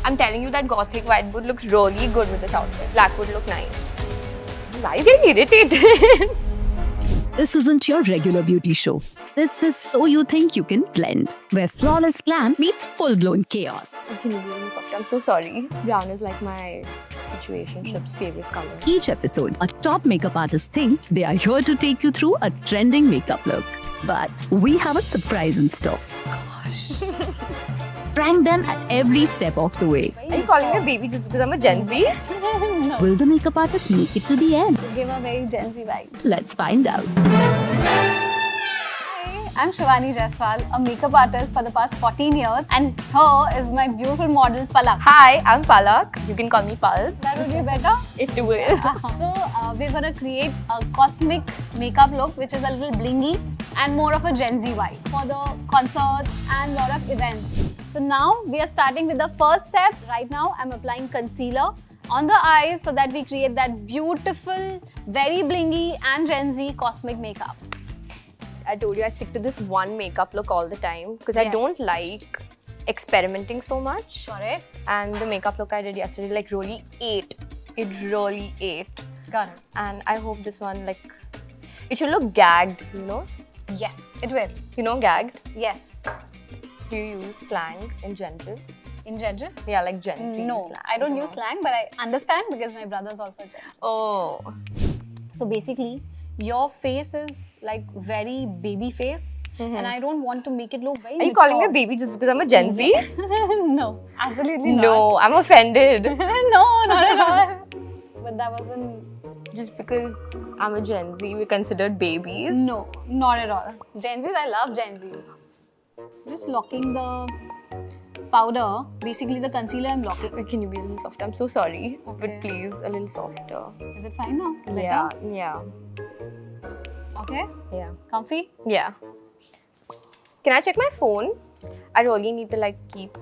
I'm telling you that gothic white would look really good with this outfit. Black would look nice. Why are you getting irritated? This isn't your regular beauty show. This is So You Think You Can Blend, where flawless glam meets full-blown chaos. I'm so sorry. Brown is like my situationship's favorite color. Each episode, a top makeup artist thinks they are here to take you through a trending makeup look. But we have a surprise in store. Gosh. Prank them at every step of the way. Are you calling me a baby just because I'm a Gen Z? No. Will the makeup artist make it to the end? Give a very Gen Z vibe. Let's find out. Hi, I'm Shivani Jaiswal, a makeup artist for the past 14 years, and here is my beautiful model Palak. Hi, I'm Palak. You can call me Pulse. That would be better. It will. So we're gonna create a cosmic makeup look which is a little blingy and more of a Gen Z vibe for the concerts and lot of events. So now we are starting with the first step. Right now I'm applying concealer on the eyes so that we create that beautiful, very blingy and Gen Z cosmic makeup. I told you I stick to this one makeup look all the time because I Yes. don't like experimenting so much. Got it? And the makeup look I did yesterday like really ate. It really ate. Got it. And I hope this one like, it should look gagged, you know? Yes, it will. You know gagged? Yes. Do you use slang in general? In general? Yeah, like Gen Z No, slang. I don't use slang, but I understand because my brother's also Gen Z. Oh. So basically, your face is like very baby face, and I don't want to make it look very Are you calling me a baby just because I'm a Gen Z? No, absolutely not. No, I'm offended. No, not at all. But that wasn't... Just because I'm a Gen Z, we're considered babies? No, not at all. Gen Zs, I love Gen Zs. Just locking the powder, basically the concealer I'm locking. Can you be a little softer? I'm so sorry, Okay. but please, a little softer. Is it fine now? Better? Yeah. Okay? Yeah. Comfy? Yeah. Can I check my phone? I really need to like keep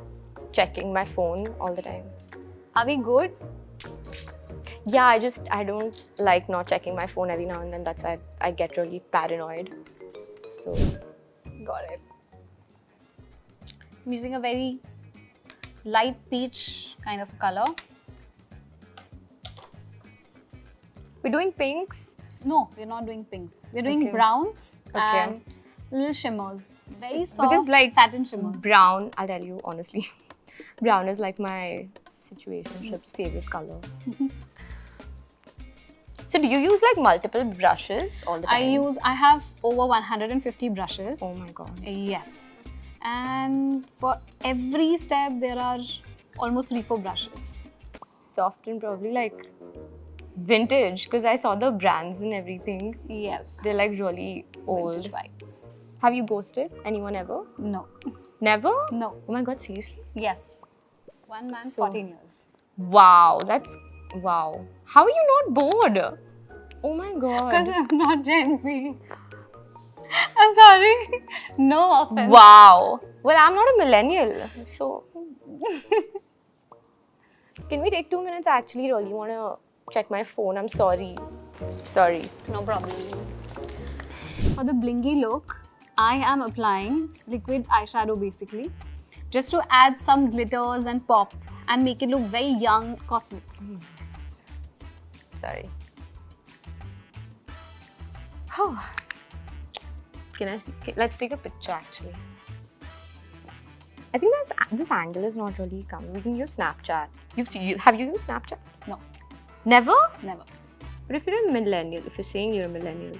checking my phone all the time. Are we good? Yeah, I don't like not checking my phone every now and then. That's why I get really paranoid. So, Got it. I'm using a very light peach kind of color. we're doing pinks. No, we're not doing pinks. We're doing Okay. browns Okay. and little shimmers. Very soft Because like satin shimmers. brown, I'll tell you honestly, brown is like my situationship's favorite color. So do you use like multiple brushes all the time? I have over 150 brushes. Oh my god. Yes. And for every step, there are almost 3-4 brushes. Soft and probably like vintage because I saw the brands and everything. Yes. They're like really old. Vintage vibes. Have you ghosted anyone ever? No. Never? No. Oh my god, seriously? Yes. One man, So- 14 years. Wow, that's wow. How are you not bored? Oh my Because god. I'm not Gen Z. I'm sorry. No offense. Wow. Well, I'm not a millennial, so. Can we take 2 minutes? I actually really want to check my phone. I'm sorry. Sorry. No problem. For the blingy look, I am applying liquid eyeshadow basically, just to add some glitters and pop and make it look very young, cosmic. Sorry. Can I see? Let's take a picture actually. I think this angle is not really coming. We can use Snapchat. Have you used Snapchat? No, Never? never. But if you're a millennial, if you're saying you're a millennial.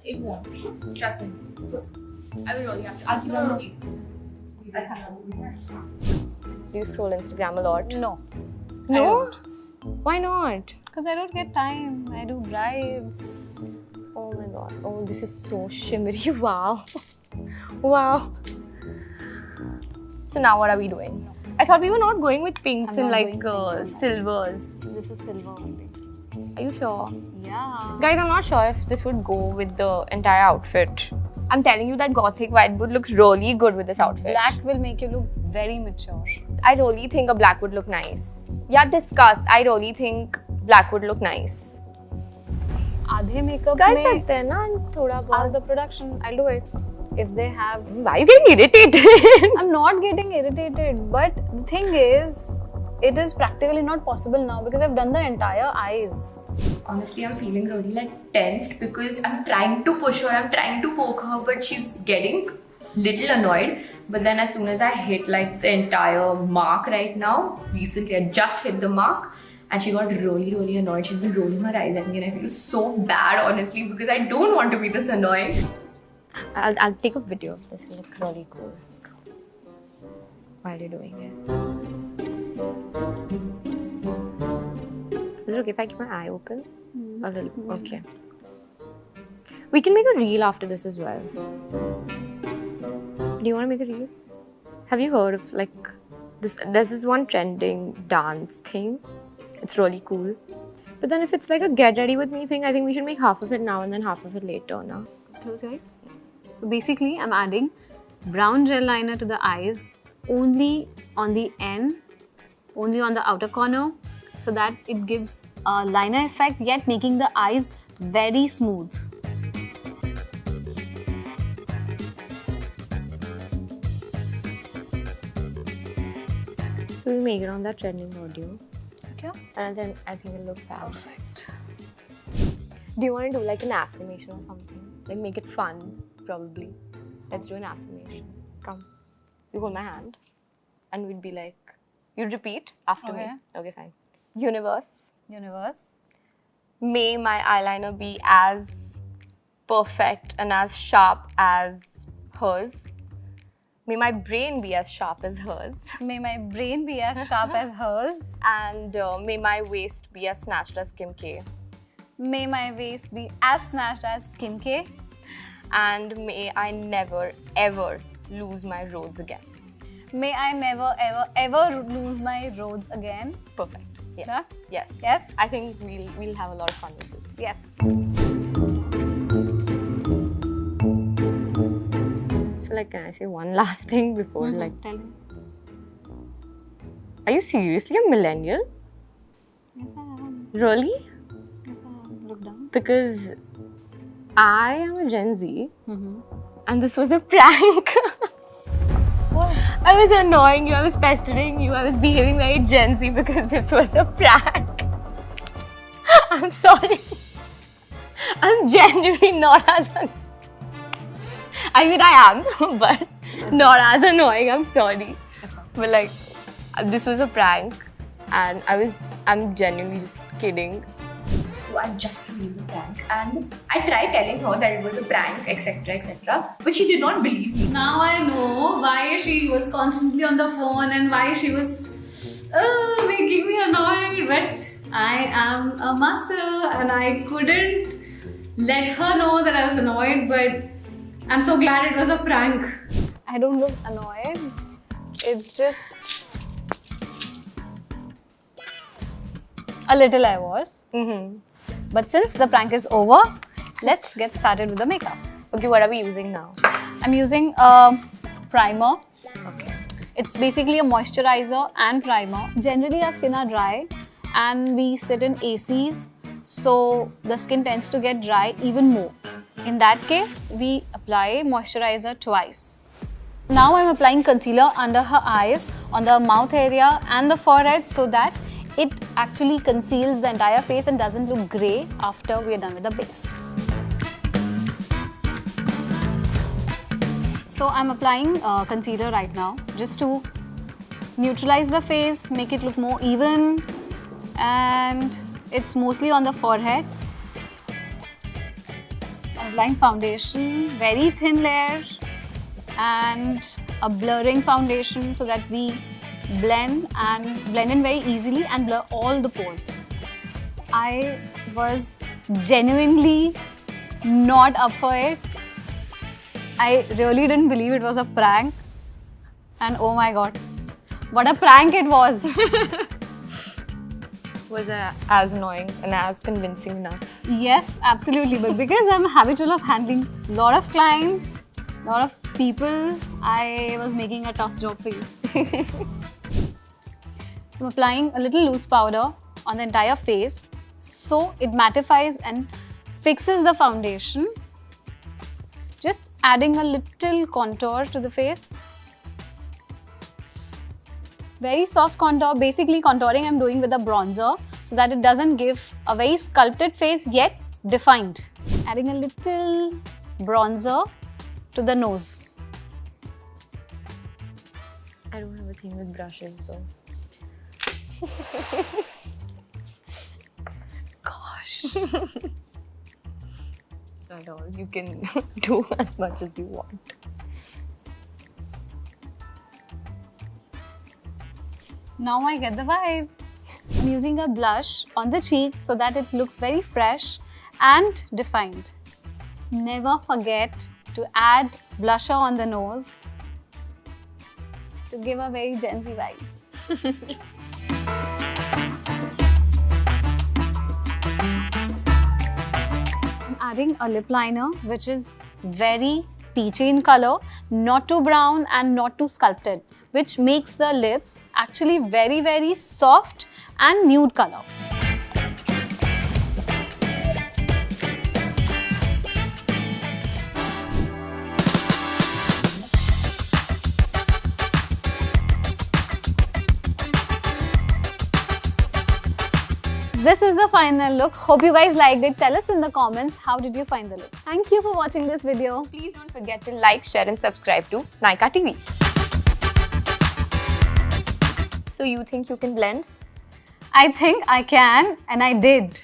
It won't. Trust me. I will really have to. I'll keep on with you. Do you scroll Instagram a lot? No. No? Why not? Because I don't get time. I do brides. Oh my god. Oh, this is so shimmery. Wow. Wow. So now what are we doing? I thought we were not going with pinks I'm and not like doing pink. silvers. This is silver only. Are you sure? Yeah. Guys, I'm not sure if this would go with the entire outfit. I'm telling you that gothic white would look really good with this outfit. Black will make you look very mature. I really think a black would look nice. Yeah, discussed. I really think black would look nice. आधे makeup कर में सकते हैं ना थोड़ा ask बहुत. the production. I'll do it. if they have... Why are you getting irritated? I'm not getting irritated, but the thing is, it is practically not possible now because I've done the entire eyes. Honestly, I'm feeling really like tensed because I'm trying to push her, I'm trying to poke her, but she's getting little annoyed. But then as soon as I hit like the entire mark right now, recently I just hit the mark and she got really annoyed. She's been rolling her eyes at me and I feel so bad honestly because I don't want to be this annoying. I'll take a video of this. It'll look really cool while you're doing it. Is it okay if I keep my eye open? A little. Okay. We can make a reel after this as well. Do you want to make a reel? Have you heard of like this? There's this one trending dance thing. It's really cool. But then if it's like a get ready with me thing, I think we should make half of it now and then half of it later now. Close your eyes. So basically, I'm adding brown gel liner to the eyes only on the end, only on the outer corner, so that it gives a liner effect yet making the eyes very smooth. So we'll make it on that trending audio. Okay. And then I think it'll look fab. Perfect. Do you want to do like an affirmation or something? Like make it fun, probably. Let's do an affirmation. Come. You hold my hand and we'd be like, you repeat after me. Okay, fine. Universe, Universe, may my eyeliner be as perfect and as sharp as hers. May my brain be as sharp as hers. may my brain be as sharp as hers. And may my waist be as snatched as Kim K. May my waist be as snatched as Kim K. And may I never ever lose my rhodes again. May I never ever lose my rhodes again. Perfect. Yes. Yeah? Yes. Yes? I think we'll have a lot of fun with this. Yes. So like, can I say one last thing before like? Tell me. Are you seriously a millennial? Yes, I am. Really? Yes, I am. Look down. Because I am a Gen Z, and this was a prank. What? I was annoying you, I was pestering you, I was behaving very Gen Z because this was a prank. I'm sorry. I'm genuinely not as annoying. I mean, I am, but not as annoying. I'm sorry. But like, this was a prank, and I'm genuinely just kidding. So I just believed the prank and I tried telling her that it was a prank, etc. But she did not believe me. Now I know why she was constantly on the phone and why she was making me annoyed. But I am a master and I couldn't let her know that I was annoyed. But I'm so glad it was a prank. I don't look annoyed. It's just a little I was. But since the prank is over, let's get started with the makeup. Okay, what are we using now? I'm using a primer. Okay. It's basically a moisturizer and primer. Generally, our skin are dry and we sit in ACs, so the skin tends to get dry even more. In that case, we apply moisturizer twice. Now I'm applying concealer under her eyes, on the mouth area and the forehead so that it actually conceals the entire face and doesn't look grey after we are done with the base. So I'm applying concealer right now just to neutralize the face, make it look more even, and it's mostly on the forehead. I'm applying foundation, very thin layer, and a blurring foundation so that we blend in very easily and blur all the pores. I was genuinely not up for it. I really didn't believe it was a prank, and oh my god, what a prank it was. Was as annoying and as convincing enough? Yes, absolutely, but because I'm habitual of handling a lot of clients, a lot of people, I was making a tough job for you. So I'm applying a little loose powder on the entire face so it mattifies and fixes the foundation Just adding a little contour to the face. Very soft contour. Basically contouring I'm doing with a bronzer so that it doesn't give a very sculpted face yet defined. Adding a little bronzer to the nose. I don't have a thing with brushes, so. Gosh. At all. You can do as much as you want. Now I get the vibe. I'm using a blush on the cheeks so that it looks very fresh and defined. Never forget to add blusher on the nose to give a very Gen Z vibe. I'm adding a lip liner which is very peachy in color, not too brown and not too sculpted, which makes the lips actually very, very soft and nude color. This is the final look. Hope you guys liked it. Tell us in the comments how did you find the look. Thank you for watching this video. Please don't forget to like, share and subscribe to Nykaa TV. So you think you can blend? I think I can and I did.